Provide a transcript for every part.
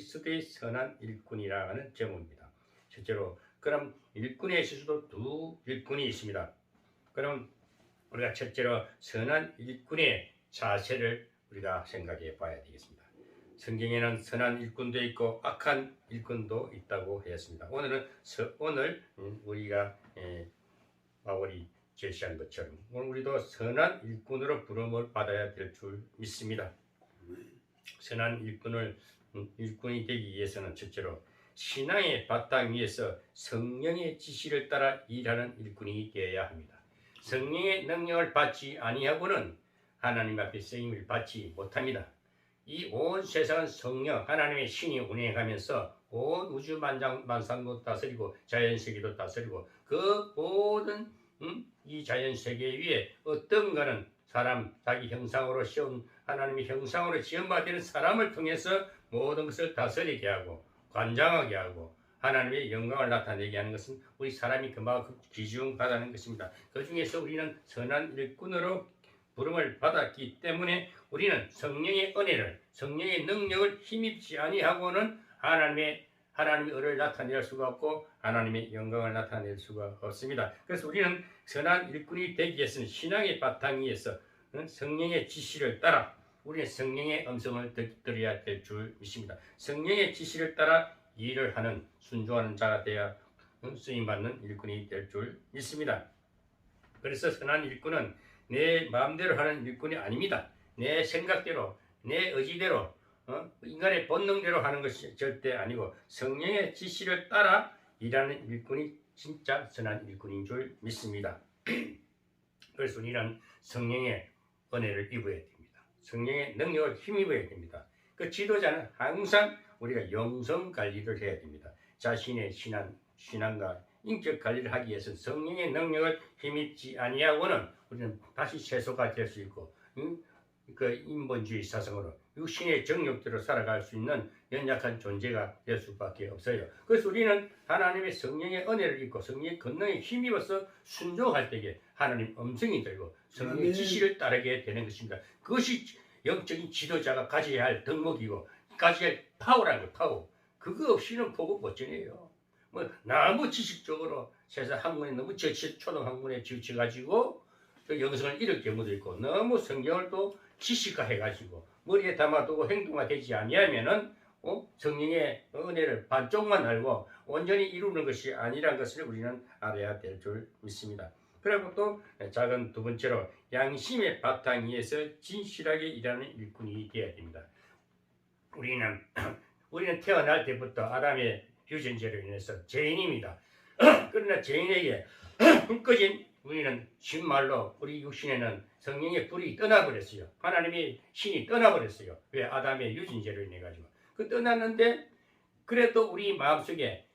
그리스도의 선한 일꾼이라 하는 제목입니다. 실제로 그럼 일꾼에 있어서도 두 일꾼이 있습니다. 그럼 우리가 첫째로 선한 일꾼의 자세를 우리가 생각해 봐야 되겠습니다. 성경에는 선한 일꾼도 있고 악한 일꾼도 있다고 했습니다. 오늘 우리가 바울이 제시한 것처럼 오늘 우리도 선한 일꾼으로 부름을 받아야 될 줄 믿습니다. 선한 일꾼이 되기 위해서는 첫째로 신앙의 바탕 위에서 성령의 지시를 따라 일하는 일꾼이 되어야 합니다. 성령의 능력을 받지 아니하고는 하나님 앞에 쓰임을 받지 못합니다. 이 온 세상은 성령 하나님의 신이 운행하면서 온 우주 만상도 다스리고 자연세계도 다스리고 그 모든 이 자연세계 위에 어떤가는 사람 자기 형상으로 씌운 하나님의 형상으로 지음받은 사람을 통해서 모든 것을 다스리게 하고 관장하게 하고 하나님의 영광을 나타내게 하는 것은 우리 사람이 그만큼 귀중하다는 것입니다. 그 중에서 우리는 선한 일꾼으로 부름을 받았기 때문에 우리는 성령의 은혜를 성령의 능력을 힘입지 아니하고는 하나님의 은혜를 나타낼 수가 없고 하나님의 영광을 나타낼 수가 없습니다. 그래서 우리는 선한 일꾼이 되기 위해서는 신앙의 바탕 위에서 성령의 지시를 따라 우리는 성령의 음성을 들어야 될 줄 믿습니다. 성령의 지시를 따라 일을 하는 순종하는 자가 되어야 쓰임받는 일꾼이 될 줄 믿습니다. 그래서 선한 일꾼은 내 마음대로 하는 일꾼이 아닙니다. 내 생각대로 내 의지대로 인간의 본능대로 하는 것이 절대 아니고 성령의 지시를 따라 일하는 일꾼이 진짜 선한 일꾼인 줄 믿습니다. 그래서 우리는 성령의 은혜를 입어야 됩니다. 성령의 능력을 힘입어야 됩니다. 그 지도자는 항상 우리가 영성 관리를 해야 됩니다. 자신의 신앙과 인격 관리를 하기 위해서 성령의 능력을 힘입지 아니하고는 우리는 다시 세속화 될 수 있고 그 인본주의 사상으로 육신의 정욕대로 살아갈 수 있는 연약한 존재가 될 수밖에 없어요. 그래서 우리는 하나님의 성령의 은혜를 입고 성령의 권능에 힘입어서 순종할 때에 하나님 음성이 들고 성령의 지시를 따르게 되는 것입니다. 그것이 영적인 지도자가 가져야 할 덕목이고 가져야 할 파워라는 거예요. 파워. 그거 없이는 복음 못 전해요. 너무 지식적으로 세상 학문에 너무 초등 학문에 지쳐가지고 그 영성을 잃을 경우도 있고 너무 성경을 또 지식화해가지고 머리에 담아두고 행동화되지 아니하면은 성령의 은혜를 반쪽만 알고 온전히 이루는 것이 아니라는 것을 우리는 알아야 될 줄 믿습니다. 그리고 또 작은 두 번째로 양심의 바탕 위에서 진실하게 일하는 일꾼이 되어야 됩니다. 우리는 태어날 때부터 아담의 유전자로 인해서 죄인입니다. 그러나 죄인에게 불 꺼진 우리는 신말로 우리 육신에는 성령의 불이 떠나버렸어요. 하나님의 신이 떠나버렸어요. 왜? 아담의 유전자로 인해 가지고 그 떠났는데 그래도 우리 마음속에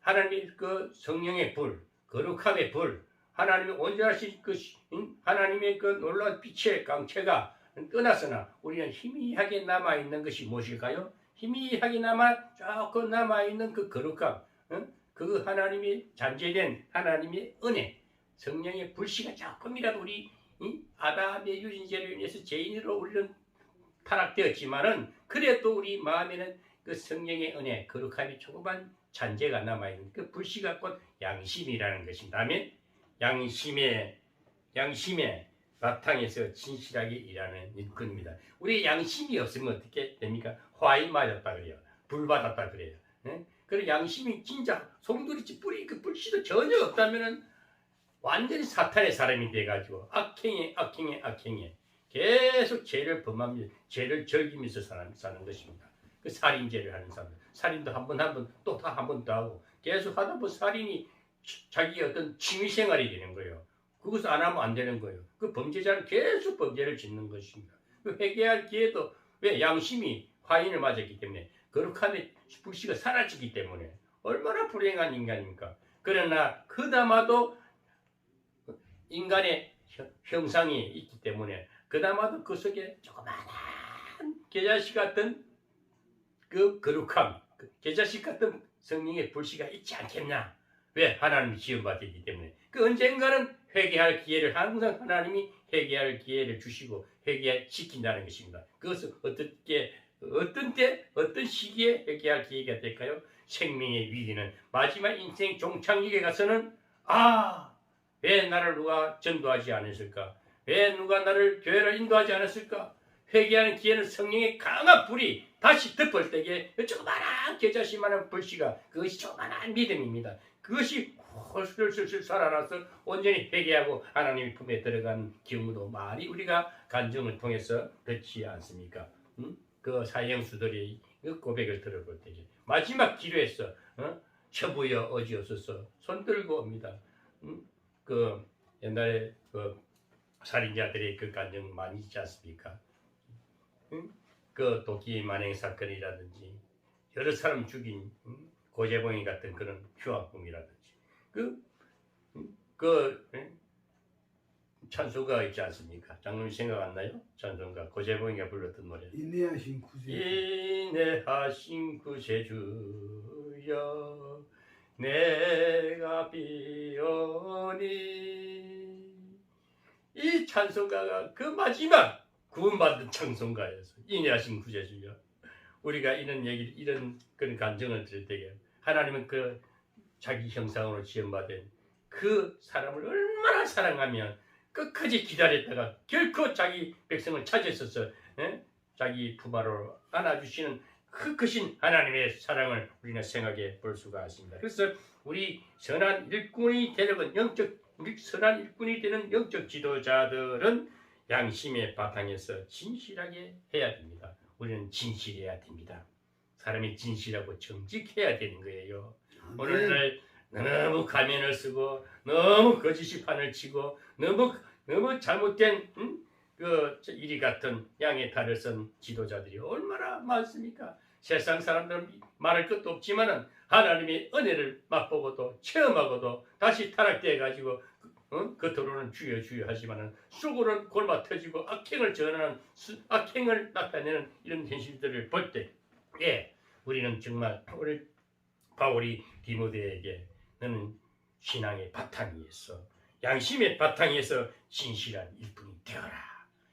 하나님의 그 성령의 불, 거룩함의 불, 하나님의 온전하신 그 하나님의 그 놀라운 빛의 강체가 떠났으나 우리는 희미하게 남아 있는 것이 무엇일까요? 희미하게 조금 남아 있는 그 거룩함, 그 하나님이 잠재된 하나님의 은혜. 성령의 불씨가 조금이라도 우리 아담의 유전자로 인해서 죄인으로 우리는 타락되었지만은 그래도 우리 마음에는 그 성령의 은혜, 거룩함이 조그만 잔재가 남아있는 그 불씨가 곧 양심이라는 것입니다. 아멘. 양심의 바탕에서 진실하게 일하는 일꾼입니다. 우리 양심이 없으면 어떻게 됩니까? 화이 맞았다 그래요. 불 받았다 그래요. 그리고 양심이 진짜 송두리째 뿌리 그 불씨도 전혀 없다면은 완전히 사탄의 사람이 돼가지고 악행에 계속 죄를 범하면서 죄를 즐기면서 사는 것입니다. 그 살인죄를 하는 사람, 살인도 한 번 또 한 번 더 하고 계속 하다 보면 살인이 자기 어떤 취미생활이 되는 거예요. 그것을 안 하면 안 되는 거예요. 그 범죄자는 계속 범죄를 짓는 것입니다. 그 회개할 기회도 왜? 양심이 화인을 맞았기 때문에 거룩함의 불씨가 사라지기 때문에 얼마나 불행한 인간입니까? 그러나 그나마도 인간의 형상이 있기 때문에 그나마도 그 속에 조그마한 계자식 같은 그 거룩함, 계자식 같은 성령의 불씨가 있지 않겠나? 왜? 하나님이 지음받았기 때문에 그 언젠가는 회개할 기회를 항상 하나님이 회개할 기회를 주시고 회개시킨다는 것입니다. 그것을 어떻게 어떤 때, 어떤 시기에 회개할 기회가 될까요? 생명의 위기는 마지막 인생 종착역에 가서는 왜 나를 누가 전도하지 않았을까? 왜 누가 나를 교회로 인도하지 않았을까? 회개하는 기회는 성령의 강한 불이 다시 덮을 때에 조그만한 겨자씨만한 불씨가 그것이 조그만한 믿음입니다. 그것이 헐슬슬슬 살아나서 온전히 회개하고 하나님의 품에 들어간 경우도 많이 우리가 간증을 통해서 듣지 않습니까? 그 사형수들의 그 고백을 들어볼 때에 마지막 기도에서 처부여 어지없어서 손 들고 옵니다. 그 옛날에 그 살인자들의 그 간증 많이 있지 않습니까? 그 도끼 만행 사건이라든지 여러 사람 죽인 고재봉이 같은 그런 휴학범이라든지 그 찬송가 있지 않습니까? 장로님 생각 안 나요? 찬송가 고재봉이가 불렀던 노래. 인내하신 구세주. 인내하신 구세주여 내가 비오니 이 찬송가가 그 마지막 구원받은 찬송가였어. 인내하신 구세주여. 우리가 이런 그런 감정을 들을 때에 하나님은 그 자기 형상으로 지음받은 그 사람을 얼마나 사랑하면 끝까지 기다렸다가 결코 자기 백성을 찾았어서 자기 품안으로 안아주시는 그 크신 하나님의 사랑을 우리는 생각해 볼 수가 있습니다. 그래서 우리 선한 일꾼이 되는 선한 일꾼이 되는 영적 지도자들은 양심의 바탕에서 진실하게 해야 됩니다. 우리는 진실해야 됩니다. 사람이 진실하고 정직해야 되는 거예요. 오늘날 너무 가면을 쓰고 너무 거짓이 판을 치고 너무 잘못된 그 이리 같은 양의 탈을 쓴 지도자들이 얼마나 많습니까? 세상 사람들은 말할 것도 없지만은 하나님의 은혜를 맛보고도 체험하고도 다시 타락돼 가지고 겉으로는 주여 주여 하지만은 속으로는 골마 터지고 악행을 전하는 악행을 나타내는 이런 현실들을 볼 때, 우리는 정말 우리 바울이 디모데에게 너는 신앙의 바탕 위에서 양심의 바탕 위에서 진실한 일꾼이 되어라.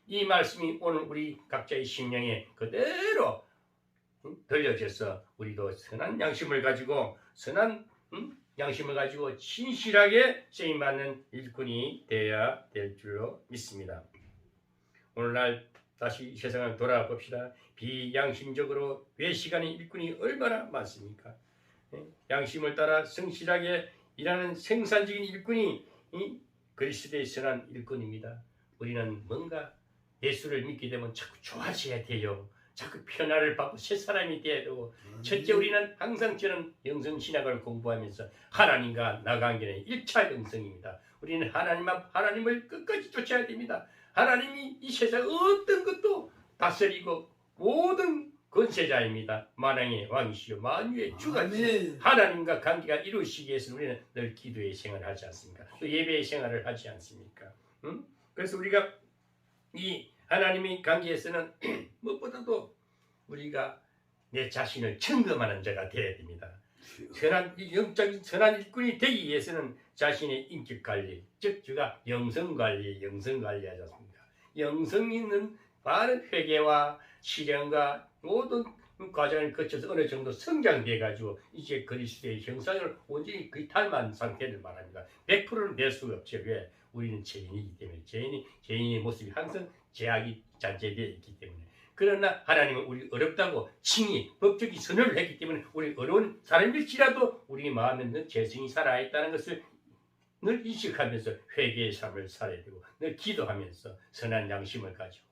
이 말씀이 오늘 우리 각자의 심령에 그대로 들려져서 우리도 선한 양심을 가지고 진실하게 쓰임받는 일꾼이 되어야 될 줄로 믿습니다. 오늘날 다시 세상을 돌아봅시다. 비양심적으로 외식하는 일꾼이 얼마나 많습니까? 양심을 따라 성실하게 일하는 생산적인 일꾼이 그리스도의 선한 일꾼입니다. 우리는 뭔가 예수를 믿게 되면 자꾸 좋아져야 돼요. 자꾸 변화를 받고 새 사람이 돼야 되고, 첫째 우리는 항상 저는 영성신학을 공부하면서 하나님과 나 관계는 1차 영성입니다. 우리는 하나님을 끝까지 쫓아야 됩니다. 하나님이 이 세상 어떤 것도 다스리고 모든 권세자입니다. 만왕의 왕이시요 만유의 주가 하나님과 관계가 이루어지기 위해서 우리는 늘 기도의 생활을 하지 않습니까? 또 예배의 생활을 하지 않습니까? 그래서 우리가 이 하나님의 관계에서는 무엇보다도 우리가 내 자신을 점검하는 자가 되어야 됩니다. 영적인 선한 일꾼이 되기 위해서는 자신의 인격 관리, 즉 주가 영성 관리 하지 않습니까? 영성 있는 많은 회개와 실현과 모든 과정을 거쳐서 어느 정도 성장돼 가지고 이제 그리스도의 형상을 온전히 거의 닮은 상태를 말합니다. 100%는 낼 수가 없죠. 왜? 우리는 죄인이기 때문에 죄인의 모습이 항상 죄악이 잔재되어 있기 때문에. 그러나 하나님은 우리 어렵다고 칭의, 법적인 선언을 했기 때문에 우리 어려운 사람일지라도 우리 마음에 늘 죄성이 살아있다는 것을 늘 인식하면서 회개의 삶을 살아야 되고 늘 기도하면서 선한 양심을 가지고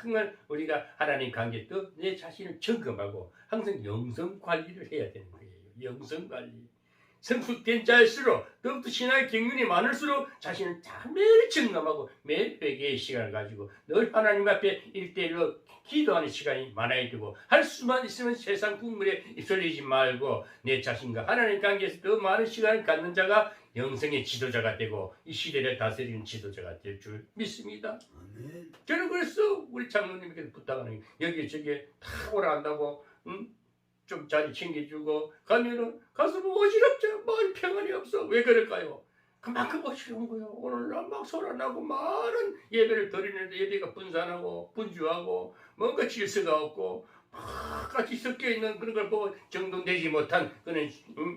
정말 우리가 하나님 관계에 또 내 자신을 점검하고 항상 영성 관리를 해야 되는 거예요. 영성 관리. 성숙된 자일수록 더욱더 신앙의 경륜이 많을수록 자신을 매일 점검하고 매일 회개의 시간을 가지고 늘 하나님 앞에 1대1로 기도하는 시간이 많아야 되고 할 수만 있으면 세상 국물에 휩쓸리지 말고 내 자신과 하나님 관계에서 더 많은 시간을 갖는 자가 영성의 지도자가 되고 이 시대를 다스리는 지도자가 될 줄 믿습니다. 저는 그래서 우리 장로님께 부탁하는 여기저기 다 오라 한다고 좀 자리 챙겨주고 가면은 가서 뭐 어지럽죠. 마을 평안이 없어. 왜 그럴까요? 그만큼 어지러운 거예요. 오늘날 막 소란나고 많은 예배를 드리는데 예배가 분산하고 분주하고 뭔가 질서가 없고 같이 섞여 있는 그런 걸 보고 정돈되지 못한 그런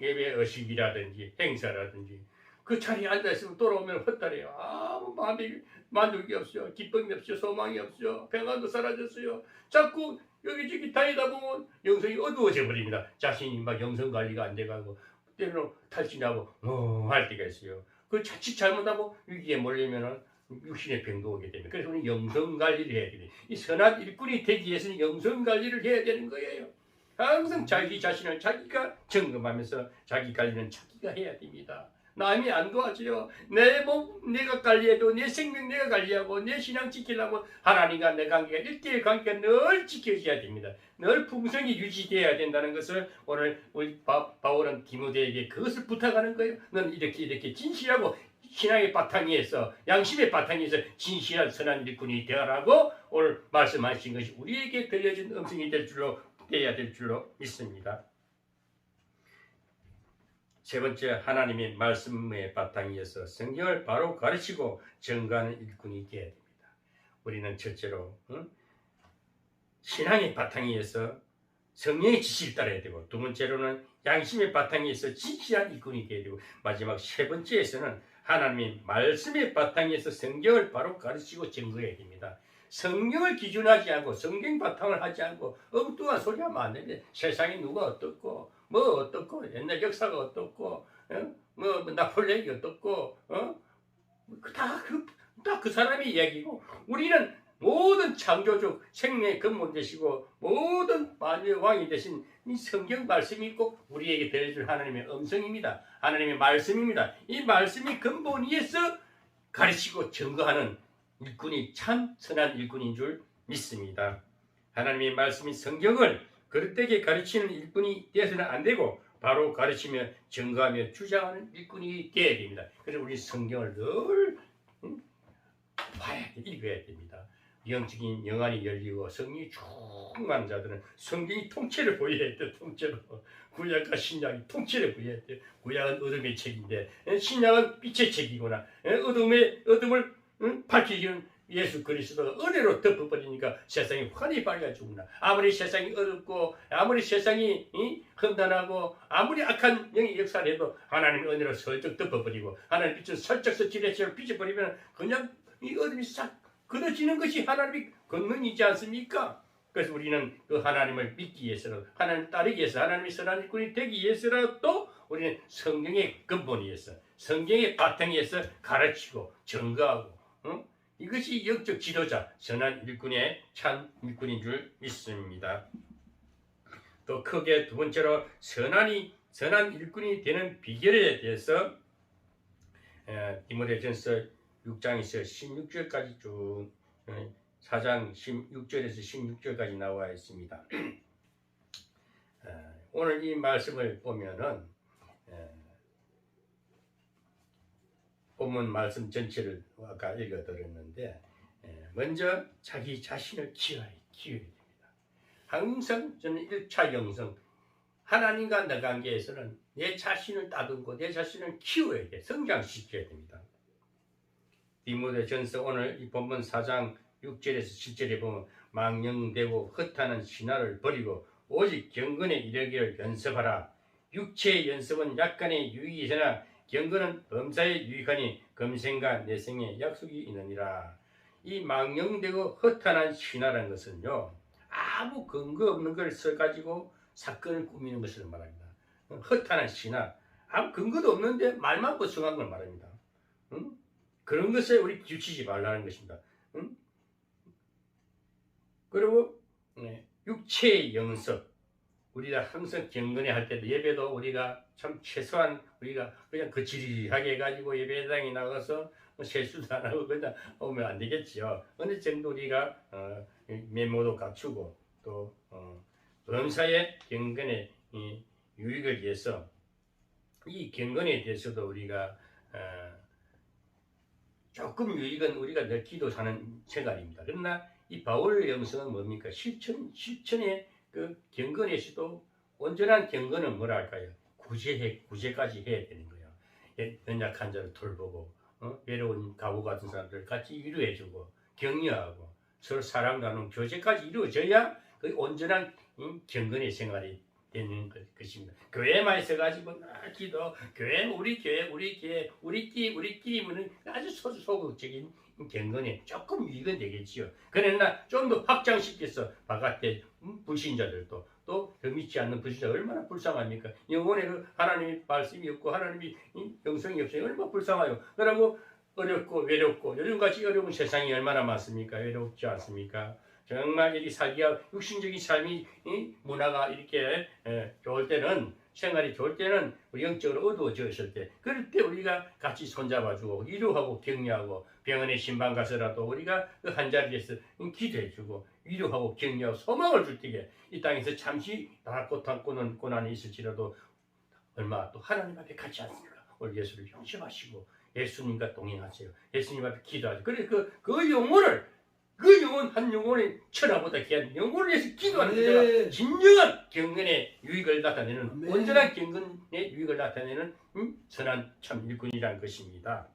예배 의식이라든지 행사라든지 그 자리에 앉아 있으면 돌아오면 헛다리요. 아무 마음이 만족이 없어요. 기쁨이 없어요. 소망이 없어요. 평안도 사라졌어요. 자꾸 여기저기 다니다 보면 영성이 어두워져 버립니다. 자신이 막 영성 관리가 안 돼가고 때로는 탈진하고 할 때가 있어요. 그 자칫 잘못하고 위기에 몰리면은 육신의 병도 오게 됩니다. 그래서 우리는 영성 관리를 해야 됩니다. 이 선한 일꾼이 되기 위해서는 영성 관리를 해야 되는 거예요. 항상 자기 자신을 자기가 점검하면서 자기 관리는 자기가 해야 됩니다. 남이 안 도와줘요. 내 몸 내가 관리해도 내 생명 내가 관리하고 내 신앙 지키려고 하나님과 내 관계가 1대1 관계가 늘 지켜져야 됩니다. 늘 풍성이 유지되어야 된다는 것을 오늘 우리 바울은 디모데에게 그것을 부탁하는 거예요. 너는 이렇게 진실하고 신앙의 바탕에서 양심의 바탕에서 진실한 선한 일꾼이 되어라고 오늘 말씀하신 것이 우리에게 들려진 음성이 되어야 될 줄로 믿습니다. 세 번째, 하나님의 말씀의 바탕에서 성경을 바로 가르치고 증거하는 일꾼이 되어야 됩니다. 우리는 첫째로 신앙의 바탕에서 성령의 지시를 따라야 되고, 두 번째로는 양심의 바탕에서 진실한 일꾼이 되어야 되고, 마지막 세 번째에서는 하나님의 말씀의 바탕에서 성경을 바로 가르치고 증거해야 됩니다. 성경을 기준하지 않고 성경 바탕을 하지 않고 엉뚱한 소리 하면 안 되는데 세상이 누가 어떻고 뭐 어떻고 옛날 역사가 어떻고 뭐 나폴레옹이 어떻고 다 그 사람의 이야기고, 우리는 모든 창조주 생명의 근본 되시고 모든 만유의 왕이 되신 이 성경 말씀이 꼭 우리에게 들려줄 하나님의 음성입니다. 하나님의 말씀입니다. 이 말씀이 근본 위에서 가르치고 증거하는 일꾼이 참 선한 일꾼인 줄 믿습니다. 하나님의 말씀인 성경을 그릇되게 가르치는 일꾼이 되어서는 안 되고 바로 가르치며 증거하며 주장하는 일꾼이 되어야 됩니다. 그래서 우리 성경을 늘 봐야 돼, 읽어야 됩니다. 영적인 영안이 열리고 성령이 충만한 자들은 성경이 통째를 보여야 돼. 통째로 구약과 신약이 통째를 보여야 돼. 구약은 어둠의 책인데 신약은 빛의 책이구나. 어둠을 밝히기는 예수 그리스도가 은혜로 덮어버리니까 세상이 환히 밝아지구나. 아무리 세상이 어둡고 아무리 세상이 험난하고 아무리 악한 영의 역사를 해도 하나님의 은혜로 슬쩍 덮어버리고 하나님 빛은 살짝 지레처럼 비춰버리면 그냥 이 어둠이 싹 끊어지는 것이 하나님의 권능이지 않습니까? 그래서 우리는 그 하나님을 믿기 위해서라도, 하나님 따르기 위해서, 하나님의 선한 일꾼이 되기 위해서라도 우리는 성경의 근본에 의해서, 성경의 바탕에 의해서 가르치고 증거하고, 이것이 영적 지도자, 선한 일꾼의 참 일꾼인 줄 믿습니다. 또 크게 두 번째로 선한 일꾼이 되는 비결에 대해서 디모데전서 6장에서 16절까지 쭉 4장 16절에서 16절까지 나와 있습니다. 오늘 이 말씀을 보면은 본문 말씀 전체를 아까 읽어드렸는데 먼저 자기 자신을 키워야 됩니다. 항상 저는 1차 영성, 하나님과 내 관계에서는 내 자신을 다듬고 내 자신을 키워야 돼. 성장시켜야 됩니다. 디모데전서 오늘 이 본문 4장 6절에서 7절에 보면 망령되고 헛하는 신화를 버리고 오직 경건에 이르기를 연습하라. 육체의 연습은 약간의 유익이나 경건은 범사에 유익하니 금생과 내생에 약속이 있느니라. 이 망령되고 허탄한 신화라는 것은요, 아무 근거 없는 걸 써가지고 사건을 꾸미는 것을 말합니다. 허탄한 신화, 아무 근거도 없는데 말만 뻗쳐간 걸 말합니다. 그런 것에 우리 규치지 말라는 것입니다. 그리고 육체의 영습, 우리가 항상 경건에 할 때도 예배도 우리가 참 최소한 우리가 그냥 거칠하게 해가지고 예배당에 나가서 세수도 안 하고 그냥 오면 안 되겠지요. 어느 정도 우리가 메모도 갖추고 또 범사의 경건의 유익을 위해서 이 경건에 대해서도 우리가 조금 유익은 우리가 느끼도 사는 생활입니다. 그러나 이 바울의 영성은 뭡니까? 실천의 그 경건에서도 온전한 경건은 뭐라 할까요? 구제까지 해야 되는 거예요. 연약한 자를 돌보고 외로운 가구 같은 사람들 같이 위로해주고 격려하고 서로 사랑 나누는 교제까지 이루어져야 온전한 경건의 생활이 되는 것입니다. 교회만 있어가지고 기도, 교회 우리끼리는 아주 소극적인 경건에 조금 유익은 되겠지요. 그러나 좀 더 확장시켜서 바깥에 불신자들도 또 믿지 않는 불신자 얼마나 불쌍합니까? 영혼에 그 하나님의 말씀이 없고 하나님이 영성이 없어요. 얼마나 불쌍해요. 그러고 어렵고 외롭고 요즘같이 어려운 세상이 얼마나 많습니까? 외롭지 않습니까? 정말 이 살기가 육신적인 삶이 문화가 이렇게 좋을 때는 생활이 좋을 때는 영적으로 어두워져 있을 때 그럴 때 우리가 같이 손잡아주고 위로하고 격려하고 병원에 신방 가서라도 우리가 그 한 자리에서 기도해주고 위로하고 격려하고 소망을 줄 때에 이 땅에서 잠시 다 고난이 있을지라도 얼마 또 하나님 앞에 같이 않습니까? 우리 예수를 영접하시고 예수님과 동행하세요. 예수님 앞에 기도하세요. 그래 그 영혼을 그 영혼 한 영혼의 천하보다 귀한 영혼을 위해서 기도하는 자가 진정한 경건의 유익을 나타내는 온전한 경건의 유익을 나타내는 선한 참 일꾼이라는 것입니다.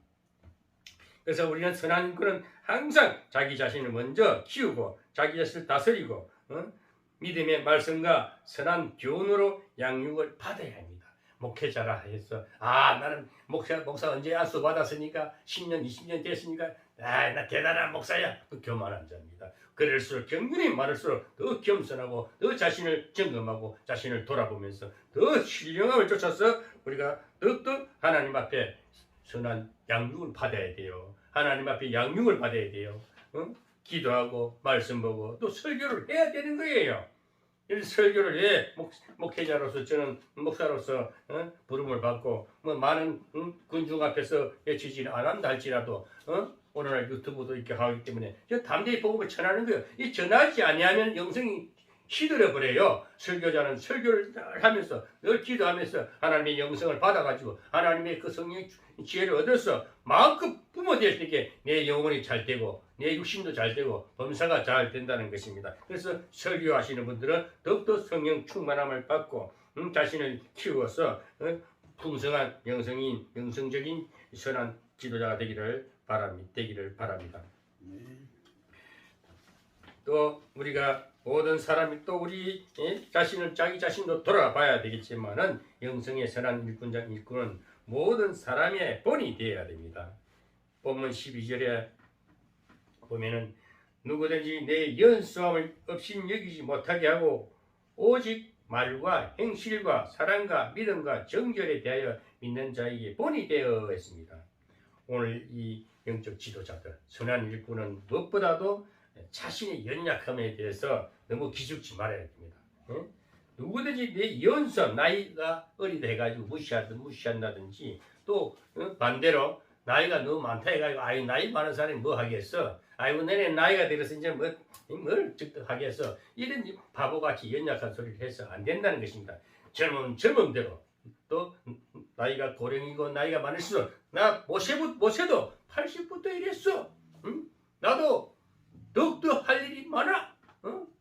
그래서 우리는 선한 일꾼은 항상 자기 자신을 먼저 키우고 자기 자신을 다스리고 믿음의 말씀과 선한 교훈으로 양육을 받아야 합니다. 목회자라 해서 나는 목사 언제 안수 받았으니까 10년 20년 됐으니까 나 대단한 목사야. 그 교만한 자입니다. 그럴수록 경륜이 많을수록 더 겸손하고 더 자신을 점검하고 자신을 돌아보면서 더 신령함을 쫓아서 우리가 더욱더 하나님 앞에 선한 양육을 받아야 돼요. 하나님 앞에 양육을 받아야 돼요. 기도하고 말씀 보고 또 설교를 해야 되는 거예요. 설교를 해 목회자로서 저는 목사로서 부름을 받고 많은 군중 앞에서 외치지 않았다 할지라도 오늘날 유튜브도 이렇게 하기 때문에 저 담대히 복음을 전하는 거예요. 이 전하지 아니하면 영성이 시들어 버려요. 설교자는 설교를 하면서 늘 기도하면서 하나님의 영성을 받아가지고 하나님의 그 성령 지혜를 얻어서 마음껏 뿜어댈 때에 내 영혼이 잘 되고 내 육신도 잘 되고 범사가 잘 된다는 것입니다. 그래서 설교하시는 분들은 더욱더 성령 충만함을 받고 자신을 키워서 풍성한 영성적인 선한 지도자가 되기를 바랍니다. 또 우리가 모든 사람이 또 우리 자기 자신도 돌아봐야 되겠지만은 영성의 선한 일꾼은 모든 사람의 본이 되어야 됩니다. 본문 12절에 보면은 누구든지 내 연수함을 업신여기지 못하게 하고 오직 말과 행실과 사랑과 믿음과 정결에 대하여 믿는 자에게 본이 되어 있습니다. 오늘 이 영적 지도자들 선한 일꾼은 무엇보다도 자신의 연약함에 대해서 너무 기죽지 말아야 됩니다. 누구든지 내 연수함 나이가 어리다 해가지고 무시한다든지 또 반대로 나이가 너무 많다 해가지고 나이 많은 사람이 뭐 하겠어? 너네 나이가 들어서 이제 뭘 하겠어? 이런 바보같이 연약한 소리를 해서 안 된다는 것입니다. 젊은 대로 또 나이가 고령이고 나이가 많을수록 나 모세도 80부터 이랬어. 나도 더욱더 할 일이 많아.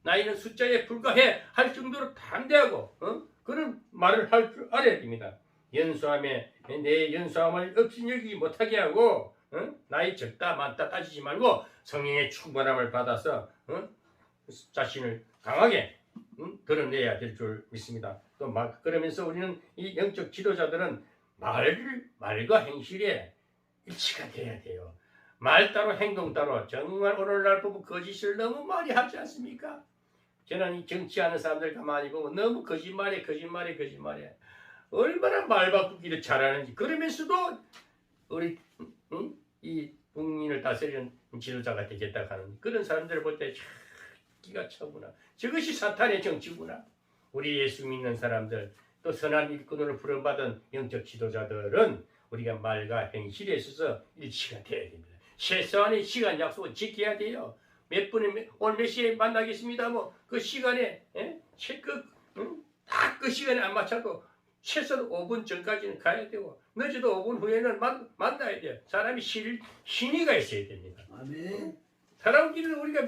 나이는 숫자에 불과해 할 정도로 담대하고 그런 말을 할 줄 알아야 됩니다. 연수함에 내 연수함을 업신여기지 못하게 하고 나이 적다 많다 따지지 말고 성령의 충만함을 받아서 자신을 강하게 드러내야 될 줄 믿습니다. 또 그러면서 우리는 이 영적 지도자들은 말과 행실에 일치가 돼야 돼요. 말 따로 행동 따로 정말 오늘날 보면 거짓을 너무 많이 하지 않습니까? 저는 이 정치하는 사람들 가만히 보면 너무 거짓말에 얼마나 말 바꾸기를 잘하는지 그러면서도 우리 이 국민을 다스리는 지도자가 되겠다 하는 그런 사람들을 볼 때 기가 차구나. 저것이 사탄의 정치구나. 우리 예수 믿는 사람들 또 선한 일꾼으로 부름받은 영적 지도자들은 우리가 말과 행실에 있어서 일치가 돼야 됩니다. 최소한의 시간 약속을 지켜야 돼요. 오늘 몇 시에 만나겠습니다. 그 시간에 딱 그 시간에 안 맞춰도 최소한 5분 전까지는 가야 되고 늦어도 5분 후에는 만나야 돼요. 사람이 신의가 있어야 됩니다. 아멘. 사람끼리는 우리가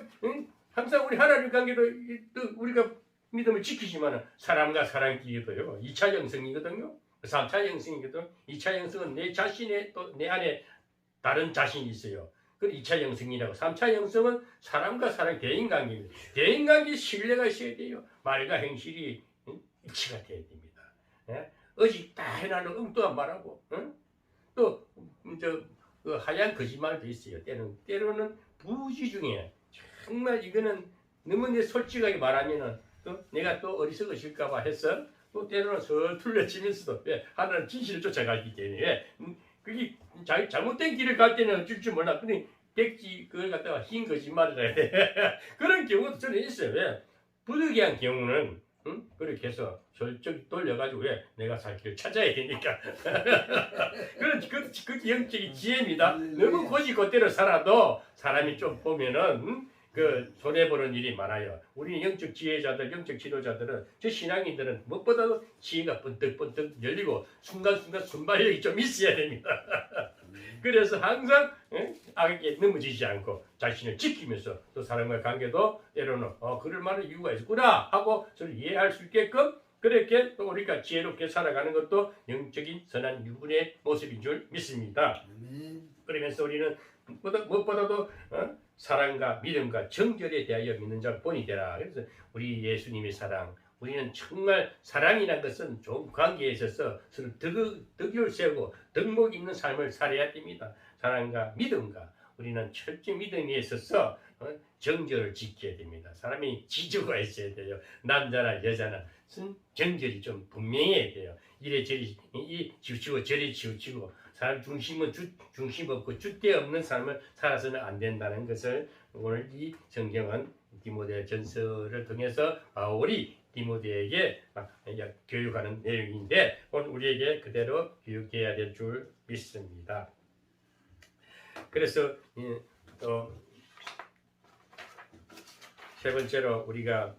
항상 우리 하나님 관계도 우리가 믿음을 지키지만 사람과 사람끼리도요 2차 영성이거든요. 3차 영성이거든요. 2차 영성은 내 자신의 또 내 안에 다른 자신이 있어요. 그 2차 영성이라고. 3차 영성은 사람과 사람 대인관계입니다. 대인관계 신뢰가 있어야 돼요. 말과 행실이 일치가 돼야 됩니다. 예? 어직 다 해놔도 엉뚱한 말하고, 또 그 하얀 거짓말도 있어요. 때로는 부지 중에 정말 이거는 너무 내 솔직하게 말하면은 또 내가 또 어리석어질까봐 해서 또 때로는 서툴러지면서도 하나는 진실을 쫓아가기 때문에 그게 잘못된 길을 갈 때는 어쩔 줄 몰라. 근데 백지 그걸 갖다가 흰 거짓말을 해야 돼. 그런 경우도 저는 있어요. 왜? 부득이한 경우는 그렇게 해서 절적 돌려가지고 왜 내가 살 길을 찾아야 되니까. 그런 그 영적인 지혜입니다. 너무 고지고대로 살아도 사람이 좀 보면은 그 손해보는 일이 많아요. 우리 영적 지혜자들, 영적 지도자들은 저 신앙인들은 무엇보다도 지혜가 번뜩번뜩 열리고 순간순간 순발력이 좀 있어야 됩니다. 그래서 항상 악에게 넘어지지 않고 자신을 지키면서 또 사람과의 관계도 때로는 그럴 만한 이유가 있구나 하고 서로 이해할 수 있게끔 그렇게 또 우리가 지혜롭게 살아가는 것도 영적인 선한 유분의 모습인 줄 믿습니다. 그러면서 우리는 무엇보다도 사랑과 믿음과 정결에 대하여 믿는 자 본이 되라. 그래서 우리 예수님의 사랑, 우리는 정말 사랑이라는 것은 좋은 관계에 있어서 서로 덕을 세우고 덕목 있는 삶을 살아야 됩니다. 사랑과 믿음과 우리는 철저히 믿음에 있어서 정결을 지켜야 됩니다. 사람이 지조가 있어야 돼요. 남자나 여자나 정결이 좀 분명해야 돼요. 이래저래 치우치고 저래 치우치고 사람 중심은 중심 없고 줏대 없는 삶을 살아서는 안 된다는 것을 오늘 이 성경은 디모데 전서를 통해서 바울이 디모데에게 교육하는 내용인데 오늘 우리에게 그대로 교육해야 될 줄 믿습니다. 그래서 또 세 번째로 우리가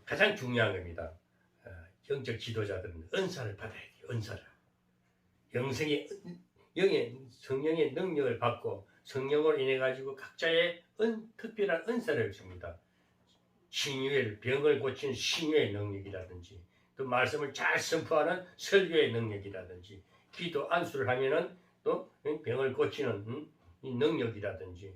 가장 중요한 겁니다. 영적 지도자들은 은사를 받아야 돼요. 은사를. 성령의 능력을 받고 성령으로 인해 가지고 각자의 특별한 은사를 줍니다. 신유의 병을 고치는 신유의 능력이라든지 또 말씀을 잘 선포하는 설교의 능력이라든지 기도 안수를 하면은 또 병을 고치는 이 능력이라든지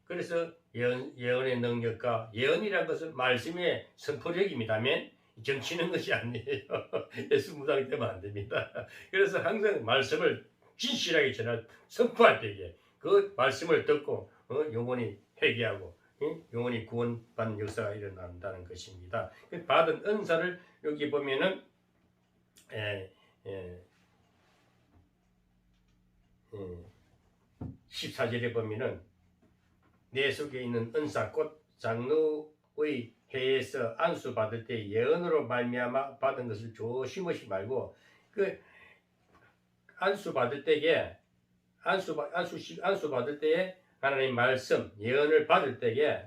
그래서 예언의 능력과 예언이라는 것은 말씀의 선포력입니다만 정치는 것이 아니에요. 예수 무당이 되면 안 됩니다. 그래서 항상 말씀을 진실하게 선포할 때에 그 말씀을 듣고 영혼이 회개하고 영혼이 구원받는 역사가 일어난다는 것입니다. 받은 은사를 여기 보면은 14절에 보면은 내 속에 있는 은사 곧 장로의 회에서 안수 받을 때 예언으로 말미암아 받은 것을 조심하지 말고 그 안수 받을 때에 안수 받을 때에 하나님의 말씀 예언을 받을 때에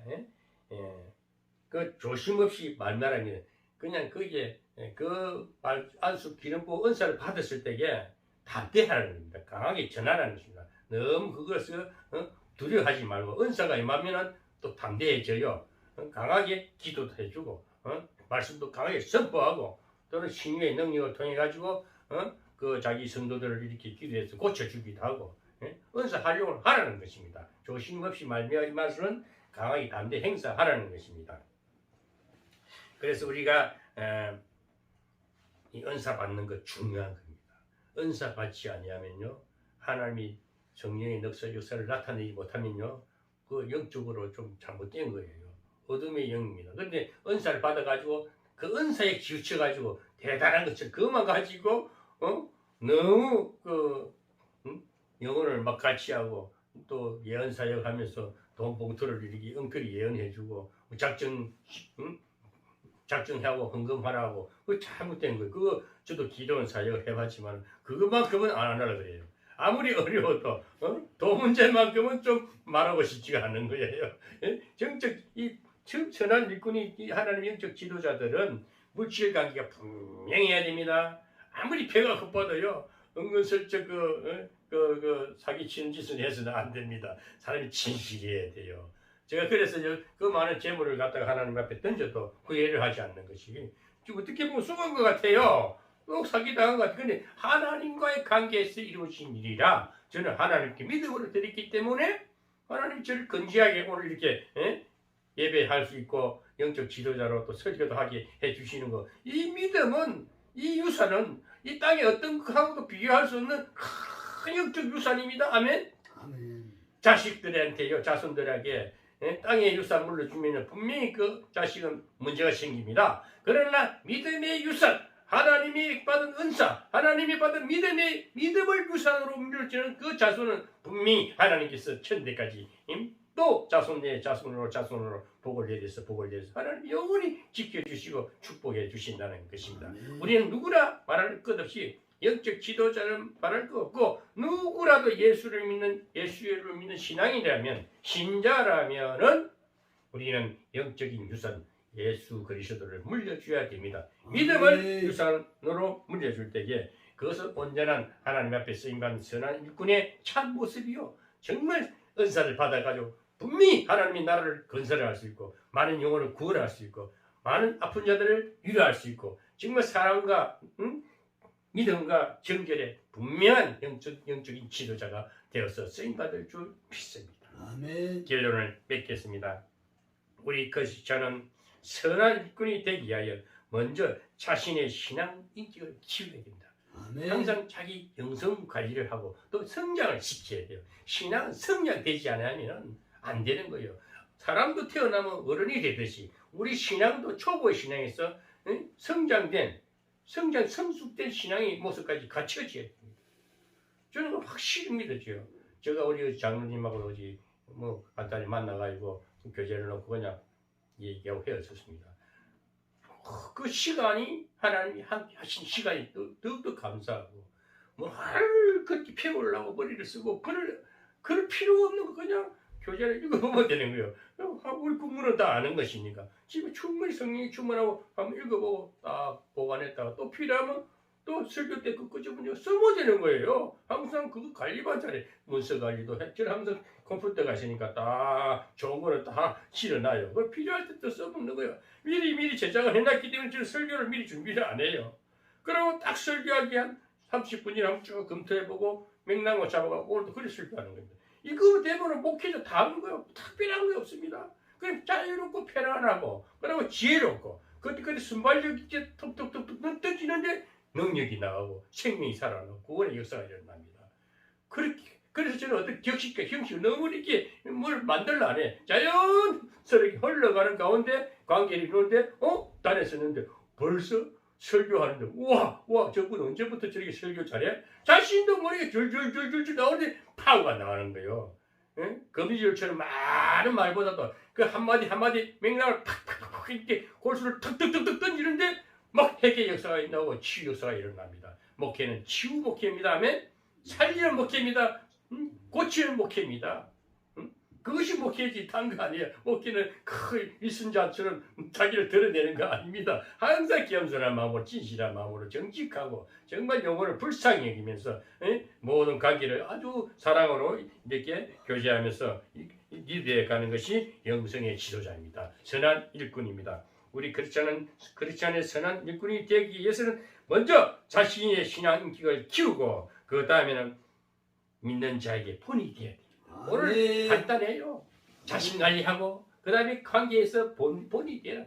그 조심 없이 말하는 그냥 그게 그 안수 기름 부어 은사를 받았을 때에 담대하는 겁니다. 강하게 전하라는 것입니다. 너무 그것을 두려워하지 말고 은사가 임하면은 또 담대해져요. 강하게 기도도 해주고 말씀도 강하게 선포하고 또는 신유의 능력을 통해 가지고 그 자기 성도들을 이렇게 기도해서 고쳐주기도 하고 은사 활용을 하라는 것입니다. 조심 없이 말미암아 이 말씀은 강하게 담대 행사하라는 것입니다. 그래서 우리가 이 은사 받는 것 중요한 겁니다. 은사 받지 아니하면요 하나님이 성령의 역사를 나타내지 못하면요 그 영적으로 좀 잘못된 거예요. 어둠의 영입니다. 그런데 은사를 받아가지고 그 은사에 치우쳐가지고 대단한 것을 그것만 가지고 너무 영혼을 막 같이 하고 또 예언 사역하면서 돈 봉투를 이렇게 엉터리 예언해주고 작정하고 헌금하라고 그거 잘못된 거예요. 그거 저도 기도원 사역을 해봤지만 그것만큼은 안 하려고 그래요. 아무리 어려워도 돈 문제만큼은 좀 말하고 싶지가 않은 거예요. 정적 이 선한 일꾼이 하나님 영적 지도자들은 물질 관계가 분명해야 됩니다. 아무리 배가 고파도요 은근슬쩍 그 사기치는 짓을 해서는 안 됩니다. 사람이 진실해야 돼요. 제가 그래서 그 많은 재물을 갖다가 하나님 앞에 던져도 후회를 하지 않는 것이 어떻게 보면 쏘은 것 같아요. 또 사기당한 것 같아요. 근데 하나님과의 관계에서 이루어진 일이라 저는 하나님께 믿음으로 드렸기 때문에 하나님 저를 건지하게 오늘 이렇게 예배할 수 있고 영적 지도자로 또 설교도 하게 해주시는 거. 이 믿음은, 이 유산은 이 땅에 어떤 것하고도 비교할 수 없는 큰 영적 유산입니다. 아멘. 아멘. 자식들한테요, 자손들에게 땅의 유산 물려주면 분명히 그 자식은 문제가 생깁니다. 그러나 믿음의 유산, 하나님이 받은 은사, 하나님이 받은 믿음을 유산으로 물려주는 그 자손은 분명히 하나님께서 천대까지 또 자손으로 복을 내려서 하나님 영원히 지켜주시고 축복해 주신다는 것입니다. 우리는 누구나 말할 것 없이 영적 지도자는 말할 것 없고 누구라도 예수를 믿는 신앙이라면 신자라면은 우리는 영적인 유산 예수 그리스도를 물려줘야 됩니다. 믿음을 유산으로 물려줄 때에 그것은 온전한 하나님 앞에 쓰임받은 선한 일꾼의 참 모습이요. 정말 은사를 받아가지고 분명히 하나님의 나라를 건설할 수 있고 많은 영혼을 구원할 수 있고 많은 아픈 자들을 위로할 수 있고 정말 사랑과 믿음과 정결의 분명한 영적인 지도자가 되어서 쓰임받을 줄 믿습니다. 아멘. 결론을 맺겠습니다. 우리 크리스천은 선한 일꾼이 되기 위하여 먼저 자신의 신앙 인격을 키워야 됩니다. 아멘. 항상 자기 영성 관리를 하고 또 성장을 시켜야 돼요. 신앙은 성장되지 않으면 안 되는 거예요. 사람도 태어나면 어른이 되듯이 우리 신앙도 초보의 신앙에서 성숙된 신앙의 모습까지 갖춰져야 됩니다. 저는 확실히 믿어져요. 제가 우리 장로님하고 어디 간단히 만나가지고 교제를 놓고 그냥 얘기하고 헤어졌습니다. 그 시간이 하나님이 하신 시간이 더욱더 감사하고 그렇게 배우려고 머리를 쓰고 그럴 필요 없는 거 그냥 교재를 읽어보면 되는 거예요. 우리 국문은 다 아는 것이니까 집에 충분히 성령이 충만하고 한번 읽어보고 딱 보관했다가 또 필요하면 또 설교 때 그 끄집어내고 써면 되는 거예요. 항상 그거 관리만 잘해. 문서 관리도 해. 저는 항상 컴퓨터가 있으니까 딱 좋은 거는 다 실어놔요. 그걸 필요할 때 또 써먹는 거예요. 미리 제작을 해놨기 때문에 저는 설교를 미리 준비를 안 해요. 그러고 딱 설교하기 한 30분이나 한번 쭉 검토해보고 맥락을 잡아가고 오늘도 그리 설교하는 겁니다. 이거 되면 목회자 다 하는 거예요. 특별한 게 없습니다. 그냥 자유롭고 편안하고 그리고 지혜롭고 그때 순발력 있게 톡톡톡톡 던지는데 능력이 나가고 생명이 살아나고 구원의 역사가 일어납니다. 그래서 저는 어떤 격식과 형식을 너무 이렇게 뭘 만들려 안 해. 자연스럽게 흘러가는 가운데 관계를 이루는데 다녔었는데 벌써 설교하는데 와 저분 언제부터 저렇게 설교 잘해? 자신도 모르게 줄줄줄줄 나오는데 파워가 나가는 거예요. 거미줄처럼 많은 말보다도 그 한마디 맥락을 팍팍팍 이렇게 골수를 턱턱턱턱 던지는데 막 회개 역사가 나오고 치유 역사가 일어납니다. 목회는 치유 목회입니다. 아멘. 살리는 목회입니다. 고치는 목회입니다. 그것이 목회지 다른 거 아니에요. 목회는 큰 일순자처럼 자기를 드러내는 거 아닙니다. 항상 겸손한 마음으로 진실한 마음으로 정직하고 정말 영혼을 불쌍히 여기면서 모든 관계를 아주 사랑으로 이렇게 교제하면서 리드해 가는 것이 영성의 지도자입니다. 선한 일꾼입니다. 우리 크리스찬의 선한 일꾼이 되기 위해서는 먼저 자신의 신앙 인격을 키우고 그 다음에는 믿는 자에게 본이 돼야 돼요. 오늘 간단해요. 자신 관리하고 그 다음에 관계에서 본이 돼야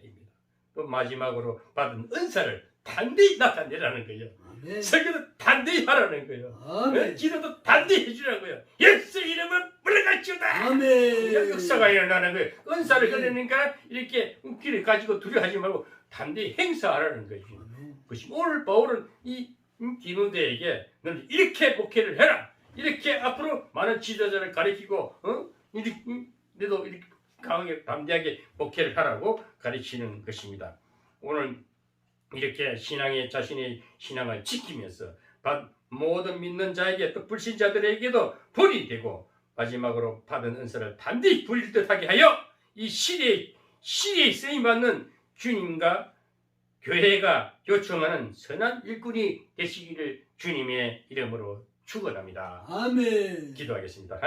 됩니다. 또 마지막으로 받은 은사를 단대히 나타내라는 거예요. 설교도 단대히 하라는 거예요. 기도도 단대히 해주라는 거예요. 예수 이름은 물러갈지어다. 역사가 일어나는 거예요. 은사를 그러니까 이렇게 길을 가지고 두려워하지 말고 단대히 행사하라는 거죠. 그것이 오늘 바울은 이 디모데에게 너는 이렇게 목회를 해라. 이렇게 앞으로 많은 지도자를 가르치고 너도 이렇게 강하게 담대하게 목회를 하라고 가르치는 것입니다. 오늘 이렇게 자신의 신앙을 지키면서 모든 믿는 자에게 또 불신자들에게도 본이 되고 마지막으로 받은 은사를 단디 부릴 듯하게 하여 이 시대에 쓰임받는 주님과 교회가 요청하는 선한 일꾼이 되시기를 주님의 이름으로 축원합니다. 아멘. 기도하겠습니다.